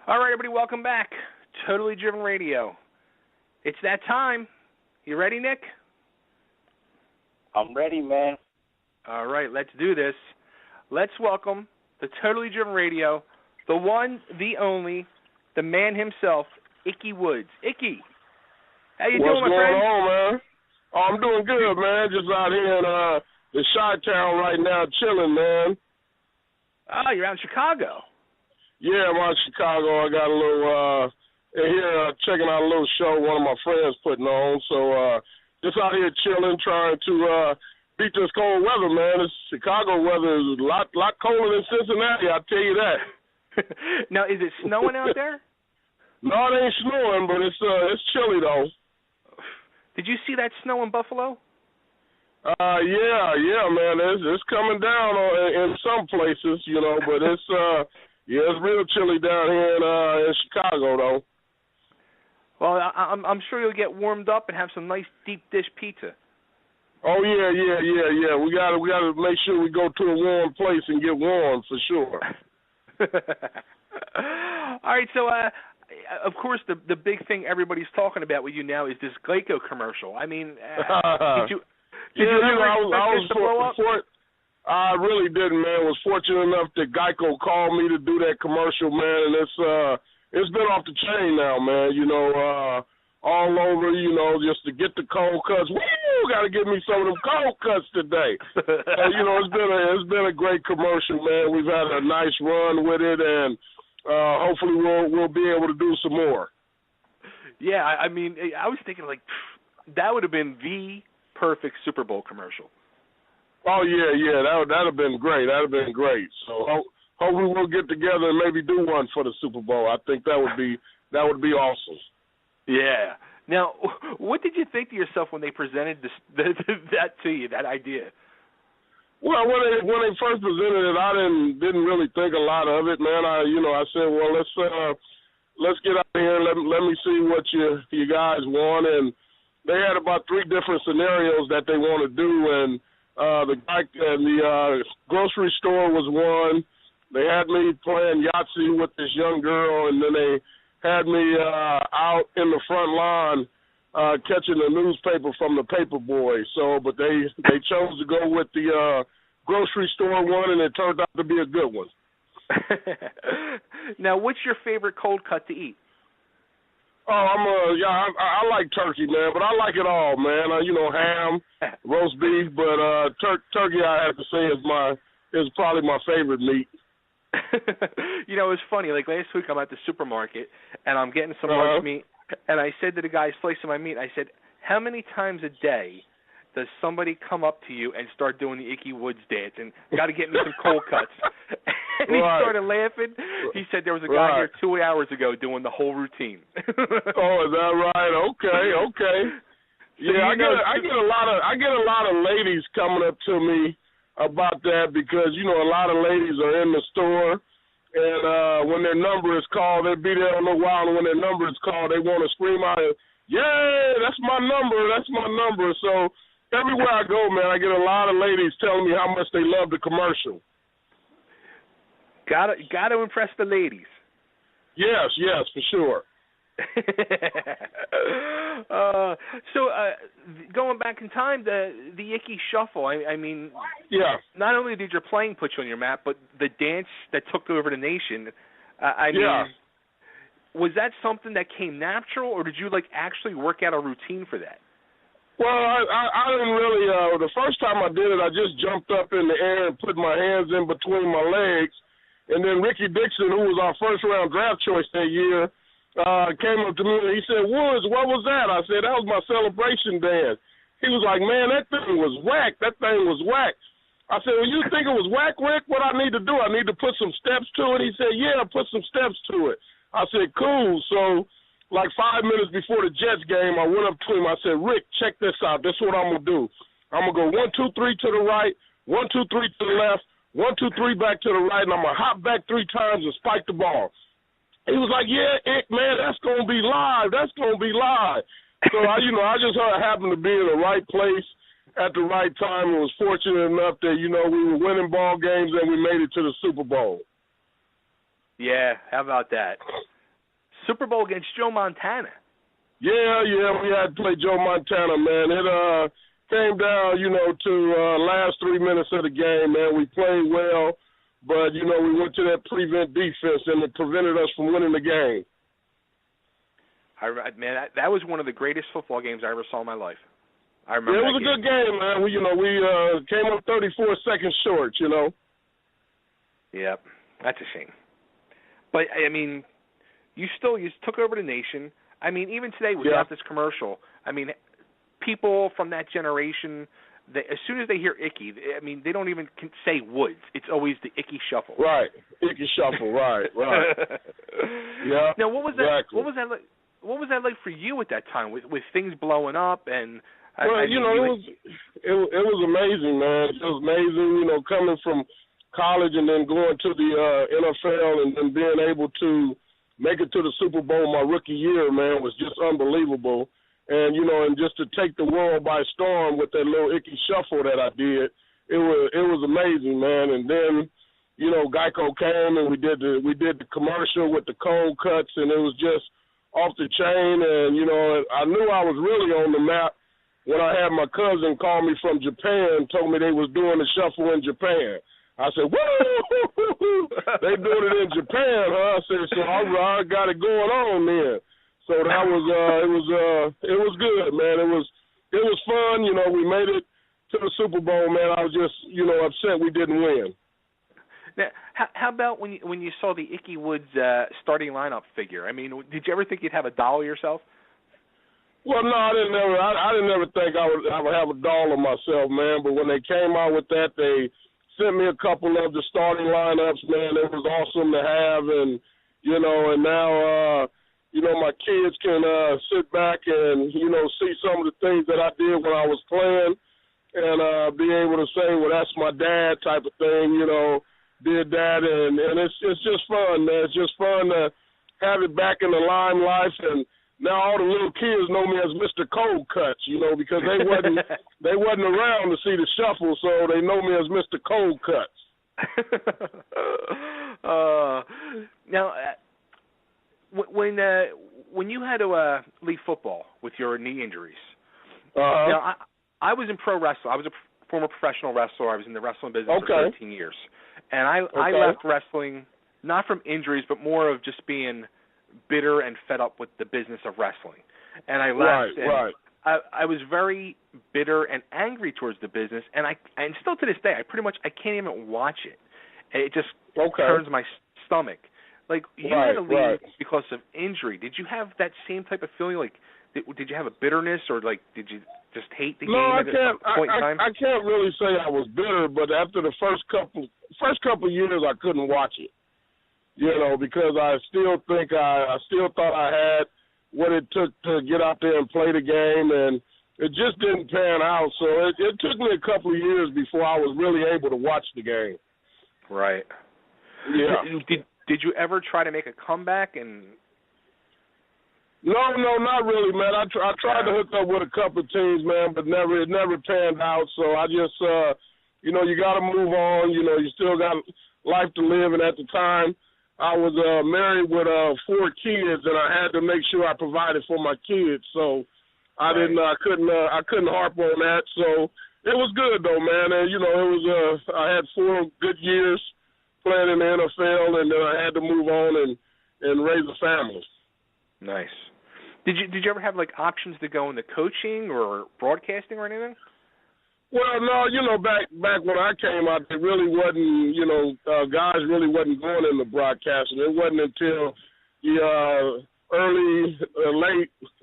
All right, everybody, welcome back. Totally Driven Radio. It's that time. You ready, Nick? I'm ready, man. All right, let's do this. Let's welcome to Totally Driven Radio, the one, the only, the man himself, Icky Woods. Icky, how you doing, my friend? What's going on, man? Oh, I'm doing good, man. Just out here in the Chi-Town right now, chilling, man. Oh, you're out in Chicago. Yeah, I'm out in Chicago. I got a little here checking out a little show one of my friends putting on. So just out here chilling, trying to beat this cold weather, man. This Chicago weather is a lot colder than Cincinnati, I'll tell you that. Now, is it snowing out there? No, it ain't snowing, but it's chilly though. Did you see that snow in Buffalo? Yeah, man. It's coming down in some places, you know, but it's it's real chilly down here in Chicago though. Well, I'm sure you'll get warmed up and have some nice deep dish pizza. Oh yeah. We gotta make sure we go to a warm place and get warm for sure. All right, so of course the big thing everybody's talking about with you now is this Geico commercial. I mean, did you ever expect this to blow up? I really didn't, man. Was fortunate enough that Geico called me to do that commercial, man, and it's been off the chain now, man. You know, all over, you know, just to get the cold cuts. Woo! Got to give me some of them cold cuts today. You know, it's been a great commercial, man. We've had a nice run with it, and hopefully we'll be able to do some more. Yeah, I mean, I was thinking like that would have been the perfect Super Bowl commercial. Oh yeah, that'd have been great. That'd have been great. So hopefully we'll get together and maybe do one for the Super Bowl. I think that would be awesome. Yeah. Now, what did you think to yourself when they presented that to you, that idea? Well, when they first presented it, I didn't really think a lot of it, man. I said, well, let's get out here and let me see what you guys want. And they had about 3 different scenarios that they want to do, and the grocery store was one. They had me playing Yahtzee with this young girl, and then they had me out in the front lawn catching the newspaper from the paper boy. So, but they chose to go with the grocery store one, and it turned out to be a good one. Now, what's your favorite cold cut to eat? Oh, I like turkey, man, but I like it all, man. Ham, roast beef, but turkey, I have to say, is probably my favorite meat. You know, it's funny. Like last week, I'm at the supermarket and I'm getting some lunch meat, and I said to the guy slicing my meat, I said, "How many times a day does somebody come up to you and start doing the Icky Woods dance and got to get me some cold cuts?" And he started laughing. He said there was a guy here 2 hours ago doing the whole routine. Oh, is that right? Okay. So yeah, I get a lot of ladies coming up to me about that because, you know, a lot of ladies are in the store, and when their number is called, they'll be there a little while, and when their number is called, they want to scream out, "Yay, that's my number." So everywhere I go, man, I get a lot of ladies telling me how much they love the commercial. Got to impress the ladies. Yes, for sure. So going back in time, the Icky Shuffle, I mean, yeah. Not only did your playing put you on your map, but the dance that took over the nation, I mean, was that something that came natural, or did you, like, actually work out a routine for that? Well, I didn't really, the first time I did it, I just jumped up in the air and put my hands in between my legs, and then Ricky Dixon, who was our first-round draft choice that year, came up to me and he said, "Woods, what was that?" I said, "That was my celebration dance." He was like, "Man, that thing was whack. That thing was whack." I said, "Well, you think it was whack, Rick? What I need to do? I need to put some steps to it?" He said, "Yeah, put some steps to it." I said, "Cool." So, like 5 minutes before the Jets game, I went up to him. I said, "Rick, check this out. This is what I'm going to do. I'm going to go 1, 2, 3 to the right, 1, 2, 3 to the left, 1, 2, 3 back to the right, and I'm going to hop back 3 times and spike the ball." He was like, "Yeah, Ick, man, that's going to be live. That's going to be live." So, I just happened to be in the right place at the right time and was fortunate enough that, we were winning ball games and we made it to the Super Bowl. Yeah, how about that? Super Bowl against Joe Montana. Yeah, we had to play Joe Montana, man. It came down, to last 3 minutes of the game, man. We played well, but, we went to that prevent defense, and it prevented us from winning the game. That was one of the greatest football games I ever saw in my life. I remember. Yeah, it was a good game, man. We came up 34 seconds short, Yep, that's a shame. But I mean, you took over the nation. I mean, even today without this commercial, I mean, people from that generation, as soon as they hear Icky, I mean, they don't even say Woods. It's always the Icky Shuffle. Right, Icky Shuffle. Right. Yeah. Now, what was that? Exactly. What was that like? What was that like for you at that time, with things blowing up and? Well, it was amazing, man. It was amazing, coming from college and then going to the NFL and then being able to make it to the Super Bowl my rookie year, man, was just unbelievable. And, and just to take the world by storm with that little Icky Shuffle that I did, it was amazing, man. And then, Geico came and we did the commercial with the cold cuts, and it was just off the chain. And, I knew I was really on the map when I had my cousin call me from Japan and told me they was doing the shuffle in Japan. I said, woo! They doing it in Japan, huh? I said, so I got it going on then. So that was it was good, man. It was fun. We made it to the Super Bowl, man. I was just upset we didn't win. Now, how about when you saw the Icky Woods starting lineup figure? I mean, did you ever think you'd have a doll yourself? Well, no, I didn't ever think I would have a doll of myself, man. But when they came out with that, they sent me a couple of the starting lineups, man. It was awesome to have, and and now my kids can sit back and see some of the things that I did when I was playing, and be able to say, well, that's my dad type of thing, did that, and it's just fun, man. It's just fun to have it back in the limelight. And now all the little kids know me as Mr. Cold Cuts, because they wasn't around to see the shuffle, so they know me as Mr. Cold Cuts. Now, when you had to leave football with your knee injuries, now I was in pro wrestling. I was a former professional wrestler. I was in the wrestling business for 13 years, and I left wrestling not from injuries, but more of just being bitter and fed up with the business of wrestling. And I left. Right. I was very bitter and angry towards the business, and still to this day, I can't even watch it. It just turns my stomach. Like, you had to leave because of injury. Did you have that same type of feeling? Like, did you have a bitterness, or like, did you just hate the game at a point in time? I can't really say I was bitter, but after the first couple years, I couldn't watch it. Because I still thought I had what it took to get out there and play the game, and it just didn't pan out. So it took me a couple of years before I was really able to watch the game. Right. Yeah. Did you ever try to make a comeback? And No, not really, man. I tried to hook up with a couple of teams, man, but it never panned out. So I just, you got to move on. You still got life to live, and at the time, I was married with 4 kids, and I had to make sure I provided for my kids. So I couldn't harp on that. So it was good though, man. And it was I had 4 good years playing in the NFL, and then I had to move on and raise a family. Nice. Did you ever have like options to go into coaching or broadcasting or anything? Well, no, back when I came out, it really wasn't, guys really wasn't going into broadcasting. It wasn't until the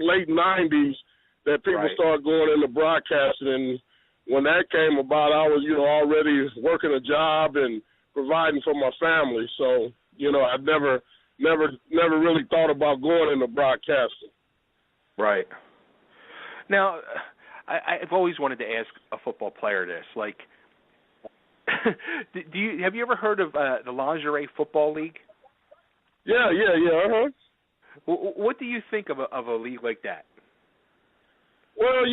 late 90s that people started going into broadcasting. And when that came about, I was, already working a job and providing for my family. So, I never really thought about going into broadcasting. Right. Now, I've always wanted to ask a football player this. Like, have you ever heard of the Lingerie Football League? Yeah. Uh-huh. What do you think of a league like that? Well,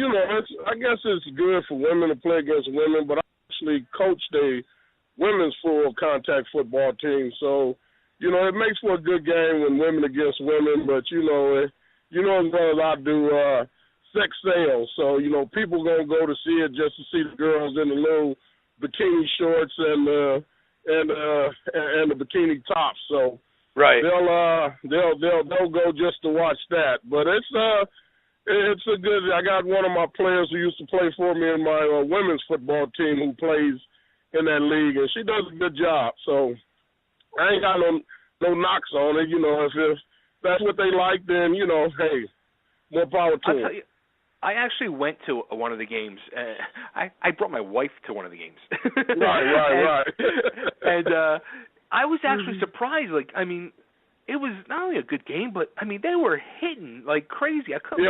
I guess it's good for women to play against women, but I actually coached a women's full contact football team. So, it makes for a good game when women against women, but, you know as well as I do, sex sales. So, people going to go to see it just to see the girls in the little bikini shorts and the bikini tops. So right. They'll go just to watch that. But it's a good. I got one of my players who used to play for me in my women's football team who plays in that league, and she does a good job. So I ain't got no knocks on it. If that's what they like, then hey, more power to them. I actually went to one of the games. I brought my wife to one of the games. Right. And I was actually surprised. Like, I mean, it was not only a good game, but I mean, they were hitting like crazy. I couldn't.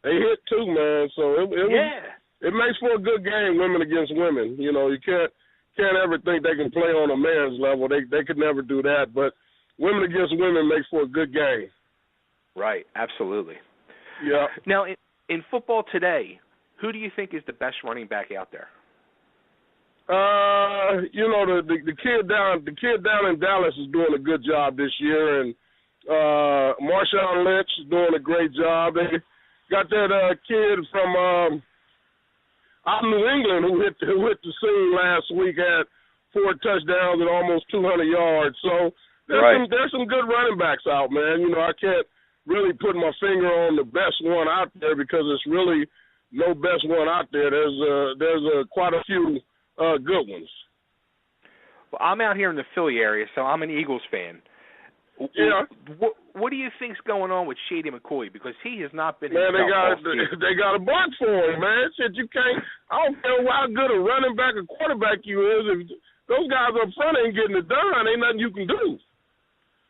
They hit too, man. So it makes for a good game, women against women. You can't ever think they can play on a man's level. They could never do that. But women against women makes for a good game. Right, absolutely. Yeah. Now, in football today, who do you think is the best running back out there? The kid down in Dallas is doing a good job this year, and Marshawn Lynch is doing a great job. They got that kid from out in New England who hit the scene last week, had 4 touchdowns and almost 200 yards. So there's some good running backs out, man. I can't really put my finger on the best one out there because it's really no best one out there. There's quite a few good ones. Well, I'm out here in the Philly area, so I'm an Eagles fan. Yeah. What do you think's going on with Shady McCoy? Because he has not been. Man, they got a block for him, man. Shit, you can't. I don't care how good a running back or quarterback you is. If those guys up front ain't getting it done, ain't nothing you can do.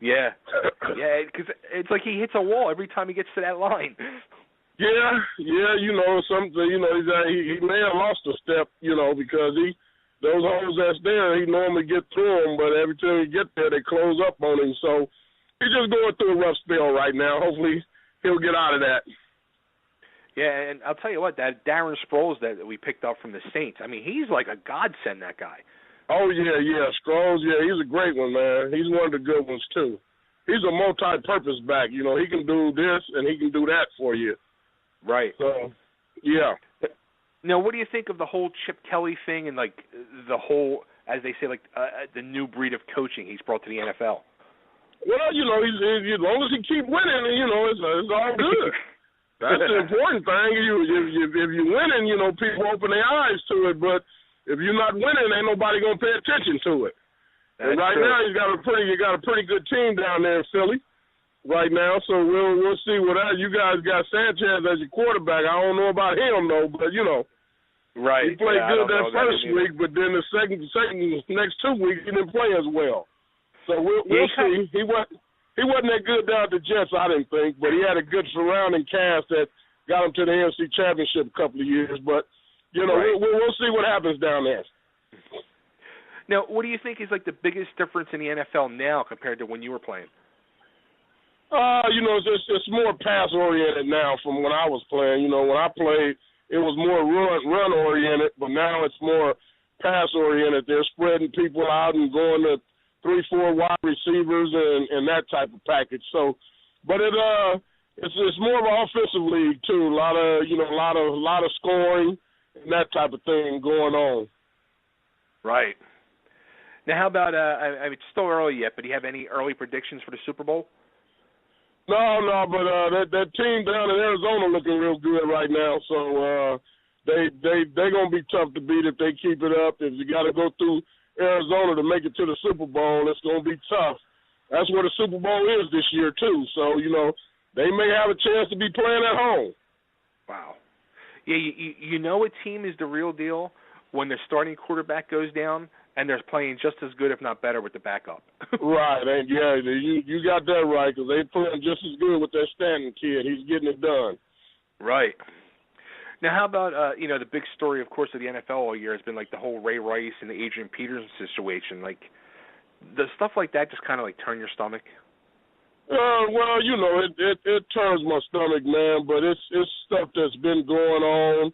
Yeah, because it's like he hits a wall every time he gets to that line. Yeah, something. He may have lost a step, because those holes that's there, he normally get through them, but every time he get there, they close up on him. So he's just going through a rough spell right now. Hopefully he'll get out of that. Yeah, and I'll tell you what, that Darren Sproles that we picked up from the Saints, I mean, he's like a godsend, that guy. Oh, yeah, Sproles, he's a great one, man. He's one of the good ones, too. He's a multi-purpose back. He can do this and he can do that for you. Right. So, yeah. Now, what do you think of the whole Chip Kelly thing and, like, the whole, as they say, like, the new breed of coaching he's brought to the NFL? Well, as long as he keep winning, it's all good. That's the important thing. If you're winning, people open their eyes to it, but if you're not winning, ain't nobody gonna pay attention to it. And right now, you got a pretty good team down there in Philly right now. So we'll see what you guys got. Sanchez as your quarterback. I don't know about him though, but right. He played good that first week, but then the second next 2 weeks he didn't play as well. So we'll see. He wasn't that good down at the Jets, I didn't think, but he had a good surrounding cast that got him to the NFC Championship a couple of years. But we'll see what happens down there. Now, what do you think is like the biggest difference in the NFL now compared to when you were playing? It's more pass oriented now from when I was playing. When I played, it was more run oriented, but now it's more pass oriented. They're spreading people out and going to 3-4 wide receivers and that type of package. So, but it's more of an offensive league too. A lot of scoring and that type of thing going on. Right. Now, how about it's still early yet, but do you have any early predictions for the Super Bowl? No, but that team down in Arizona looking real good right now. So they're gonna be tough to beat if they keep it up. If you got to go through Arizona to make it to the Super Bowl, it's gonna be tough. That's where the Super Bowl is this year too. So they may have a chance to be playing at home. Wow. Yeah, a team is the real deal when their starting quarterback goes down and they're playing just as good, if not better, with the backup. Right, and you got that right, because they're playing just as good with that Stanton kid. He's getting it done. Right. Now, how about, the big story, of course, of the NFL all year has been, like, the whole Ray Rice and the Adrian Peterson situation. Like, does stuff like that just kind of, like, turn your stomach? Well, it turns my stomach, man, but it's stuff that's been going on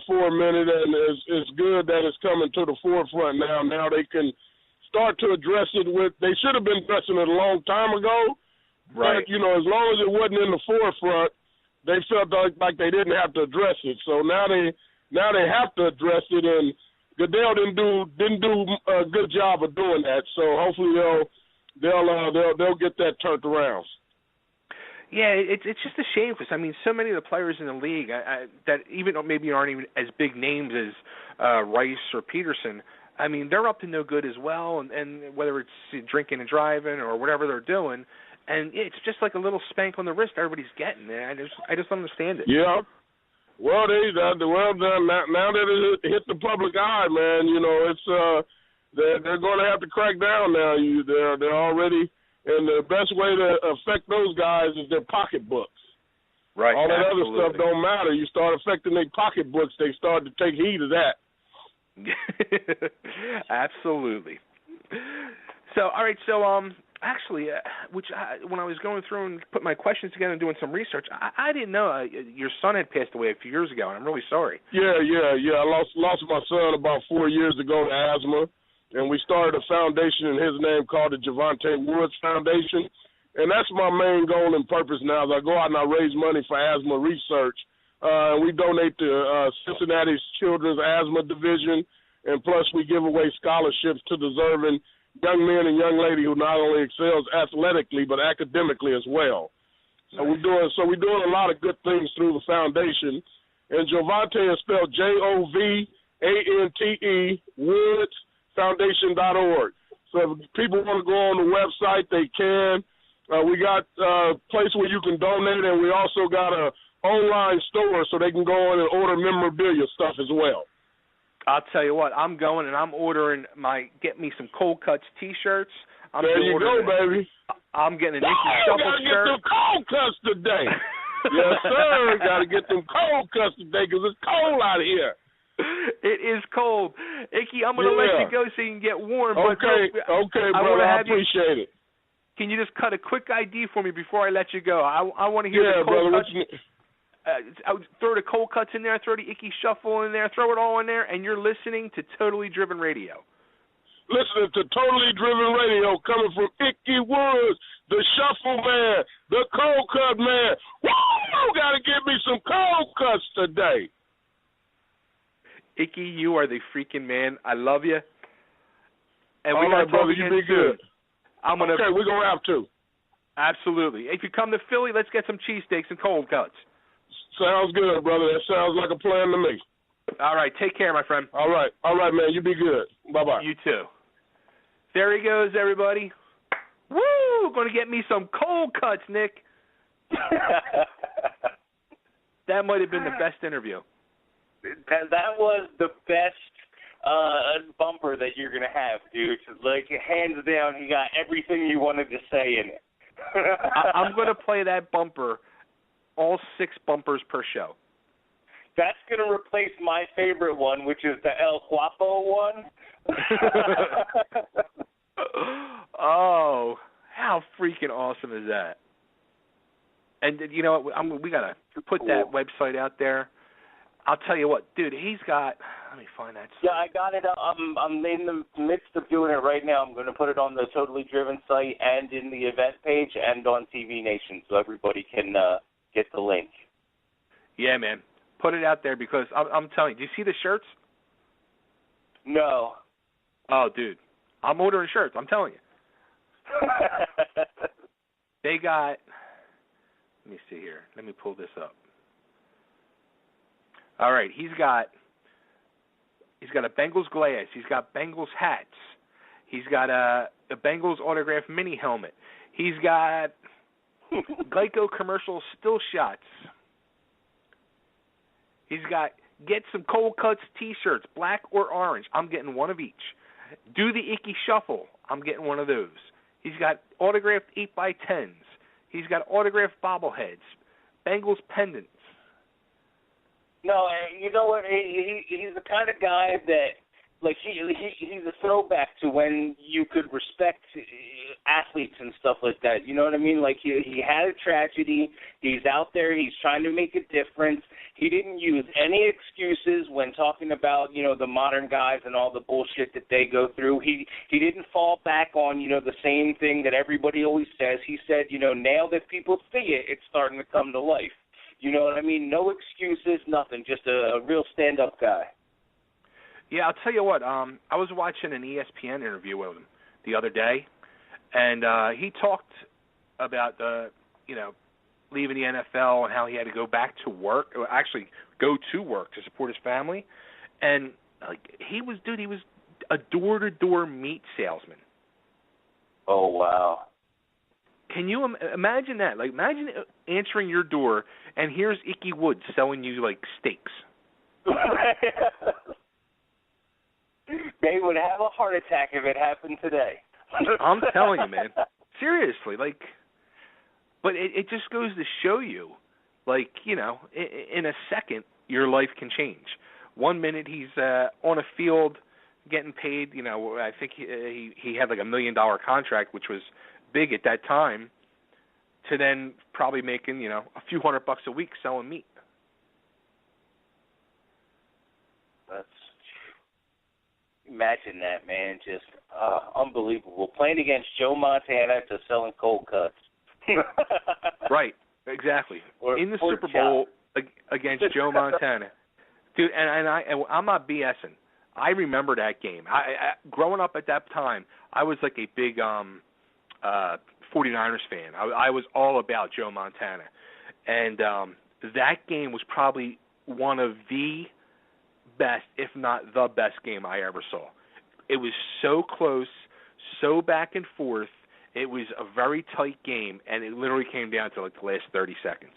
for a minute, and it's good that it's coming to the forefront now. Now they can start to address it with. They should have been addressing it a long time ago. Right. But, as long as it wasn't in the forefront, they felt like they didn't have to address it. So now they have to address it, and Goodell didn't do a good job of doing that. So hopefully they'll get that turned around. Yeah, it's just a shame because, so many of the players in the league that even maybe aren't even as big names as Rice or Peterson, they're up to no good as well, and whether it's drinking and driving or whatever they're doing, and it's just like a little spank on the wrist everybody's getting. I just don't understand it. Yeah. Well, now that it hit the public eye, man, it's they're going to have to crack down now. They're already. And the best way to affect those guys is their pocketbooks. Right. All that absolutely. other stuff don't matter. You start affecting their pocketbooks, they start to take heed of that. Absolutely. So, all right. So, actually, when I was going through and putting my questions together and doing some research, I didn't know your son had passed away a few years ago, and I'm really sorry. Yeah. I lost my son about 4 years ago to asthma. And we started a foundation in his name called the Javontay Foundation. And that's my main goal and purpose now. As I go out and I raise money for asthma research. We donate to Cincinnati's Children's Asthma Division. And plus we give away scholarships to deserving young men and young ladies who not only excels athletically but academically as well. So we're doing a lot of good things through the foundation. And Javontay is spelled Jovante, Woods, Foundation.org. So if people want to go on the website, they can. We got a place where you can donate, and we also got a online store so they can go on and order memorabilia stuff as well. I'll tell you what, I'm going and I'm ordering get me some Cold Cuts T-shirts. There you go, baby. I'm getting an Icky Shuffle shirt. Get them Cold Cuts today. Yes, sir. Got to get them Cold Cuts today because it's cold out here. It is cold. Icky, I'm going to let you go so you can get warm. Okay, brother. I appreciate it. Can you just cut a quick ID for me before I let you go? I want to hear the brother, Cold Cuts. I would throw the Cold Cuts in there, throw the Icky Shuffle in there, throw it all in there, and you're listening to Totally Driven Radio. Listening to Totally Driven Radio coming from Icky Woods, the Shuffle Man, the Cold Cut Man. Woo! Got to give me some Cold Cuts today. Icky, you are the freaking man. I love you. And all right, brother, you be good. Okay, we're going to have to. Absolutely. If you come to Philly, let's get some cheesesteaks and Cold Cuts. Sounds good, brother. That sounds like a plan to me. All right, take care, my friend. All right, man. You be good. Bye-bye. You too. There he goes, everybody. Woo! Going to get me some Cold Cuts, Nick. That might have been the best interview. That was the best bumper that you're going to have, dude. Like, hands down, he got everything you wanted to say in it. I'm going to play that bumper, all 6 bumpers per show. That's going to replace my favorite one, which is the El Guapo one. Oh, how freaking awesome is that? And you know what? We got to put that website out there. I'll tell you what, dude, he's got, let me find that site. Yeah, I got it. I'm in the midst of doing it right now. I'm going to put it on the Totally Driven site and in the event page and on TV Nation so everybody can get the link. Yeah, man. Put it out there because I'm telling you, do you see the shirts? No. Oh, dude, I'm ordering shirts. I'm telling you. They got, let me see here. Let me pull this up. All right, he's got a Bengals glass. He's got Bengals hats. He's got a Bengals autographed mini helmet. He's got Geico commercial still shots. He's got get some Cold Cuts T-shirts, black or orange. I'm getting one of each. Do the Icky Shuffle. I'm getting one of those. He's got autographed 8x10s. He's got autographed bobbleheads, Bengals pendants. No, you know what? He's the kind of guy that like he's a throwback to when you could respect athletes and stuff like that. You know what I mean? Like he had a tragedy. He's out there. He's trying to make a difference. He didn't use any excuses when talking about, you know, the modern guys and all the bullshit that they go through. He didn't fall back on, you know, the same thing that everybody always says. He said, you know, now that people see it, it's starting to come to life. You know what I mean? No excuses, nothing. Just a real stand-up guy. Yeah, I'll tell you what. I was watching an ESPN interview with him the other day, and he talked about leaving the NFL and how he had to go back to work, or actually go to work to support his family, and like he was a door-to-door meat salesman. Oh wow! Can you imagine that? Like, imagine answering your door and here's Icky Woods selling you like steaks. They would have a heart attack if it happened today. I'm telling you, man. Seriously, like, but it just goes to show you, like, you know, in a second, your life can change. 1 minute he's on a field getting paid, you know, I think he had like $1 million contract, which was big at that time, to then probably making, you know, a few $100 a week selling meat. Imagine that, man. Just unbelievable. Playing against Joe Montana to selling cold cuts. Right, exactly. In the Super chop. Bowl against Joe Montana. Dude, and I'm not BSing. I remember that game. I growing up at that time, I was like a big 49ers fan. I was all about Joe Montana. And that game was probably one of the best, if not the best game I ever saw. It was so close, so back and forth. It was a very tight game, and it literally came down to like the last 30 seconds.